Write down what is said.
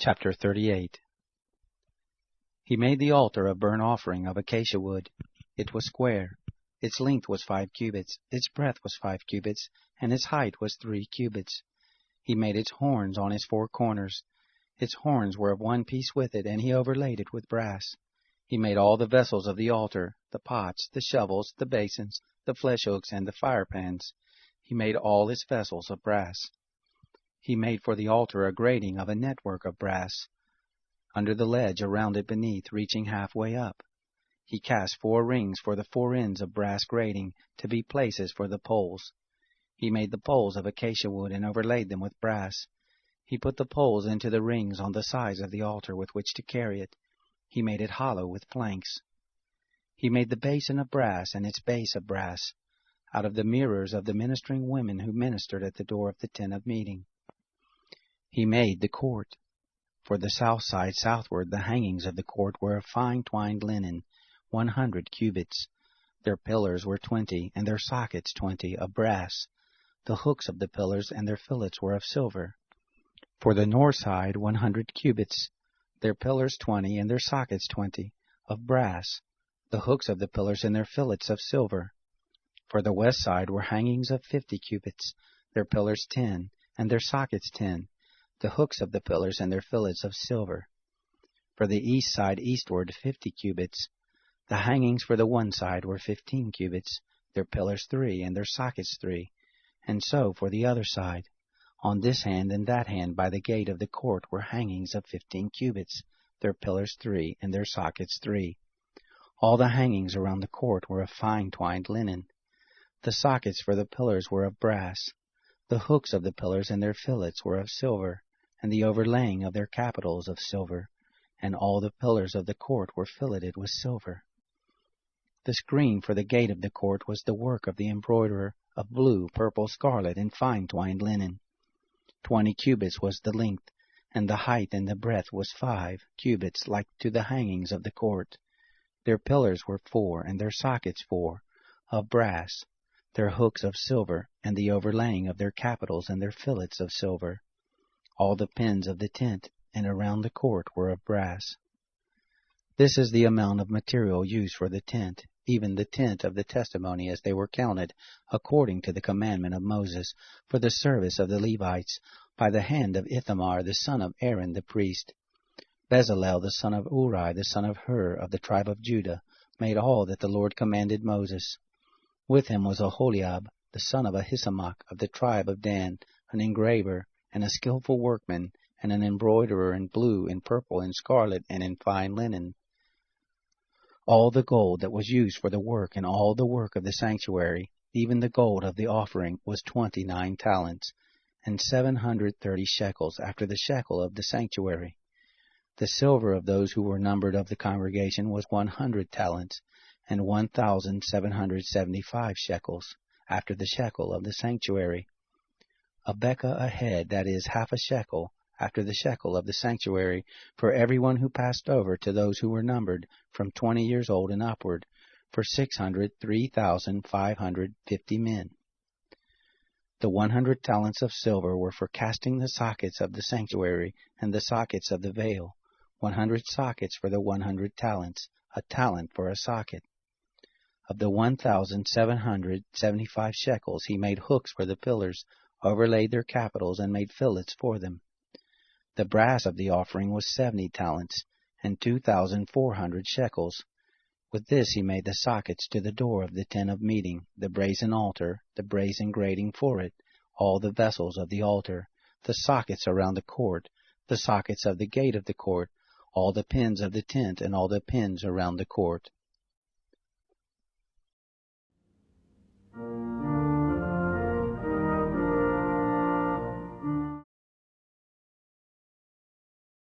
Chapter 38. He made the altar of burnt offering of acacia wood. It was square. Its length was 5 cubits, its breadth was 5 cubits, and its height was 3 cubits. He made its horns on its 4 corners. Its horns were of one piece with it, and he overlaid it with brass. He made all the vessels of the altar, the pots, the shovels, the basins, the flesh hooks, and the fire pans. He made all its vessels of brass. He made for the altar a grating of a network of brass, under the ledge around it beneath, reaching halfway up. He cast 4 rings for the 4 ends of brass grating, to be places for the poles. He made the poles of acacia wood and overlaid them with brass. He put the poles into the rings on the sides of the altar with which to carry it. He made it hollow with planks. He made the basin of brass and its base of brass, out of the mirrors of the ministering women who ministered at the door of the tent of meeting. He made the court. For the south side southward, the hangings of the court were of fine twined linen, 100 cubits. Their pillars were 20, and their sockets 20, of brass. The hooks of the pillars and their fillets were of silver. For the north side, 100 cubits. Their pillars 20, and their sockets 20, of brass. The hooks of the pillars and their fillets of silver. For the west side were hangings of 50 cubits. Their pillars 10, and their sockets 10. The hooks of the pillars and their fillets of silver. For the east side eastward 50 cubits. The hangings for the one side were 15 cubits, their pillars 3, and their sockets 3. And so for the other side. On this hand and that hand by the gate of the court were hangings of 15 cubits, their pillars 3, and their sockets 3. All the hangings around the court were of fine twined linen. The sockets for the pillars were of brass. The hooks of the pillars and their fillets were of silver, and the overlaying of their capitals of silver, and all the pillars of the court were filleted with silver. The screen for the gate of the court was the work of the embroiderer, of blue, purple, scarlet, and fine twined linen. 20 cubits was the length, and the height and the breadth was 5 cubits, like to the hangings of the court. Their pillars were 4, and their sockets 4, of brass, their hooks of silver, and the overlaying of their capitals and their fillets of silver. All the pins of the tent and around the court were of brass. This is the amount of material used for the tent, even the tent of the testimony, as they were counted, according to the commandment of Moses, for the service of the Levites, by the hand of Ithamar the son of Aaron the priest. Bezalel the son of Uri the son of Hur of the tribe of Judah made all that the Lord commanded Moses. With him was a Holyabh the son of Ahisamach of the tribe of Dan, an engraver, and a skillful workman, and an embroiderer in blue, in purple, in scarlet, and in fine linen. All the gold that was used for the work and all the work of the sanctuary, even the gold of the offering, was 29 talents, and 730 shekels, after the shekel of the sanctuary. The silver of those who were numbered of the congregation was 100 talents, and 1,775 shekels, after the shekel of the sanctuary. A bekah a head, that is, half a shekel, after the shekel of the sanctuary, for everyone who passed over, to those who were numbered, from 20 years old and upward, for 603,550 men. The 100 talents of silver were for casting the sockets of the sanctuary and the sockets of the veil, 100 sockets for the 100 talents, a talent for a socket. Of the 1,775 shekels he made hooks for the pillars, overlaid their capitals, and made fillets for them. The brass of the offering was 70 talents, and 2,400 shekels. With this he made the sockets to the door of the tent of meeting, the brazen altar, the brazen grating for it, all the vessels of the altar, the sockets around the court, the sockets of the gate of the court, all the pins of the tent, and all the pins around the court.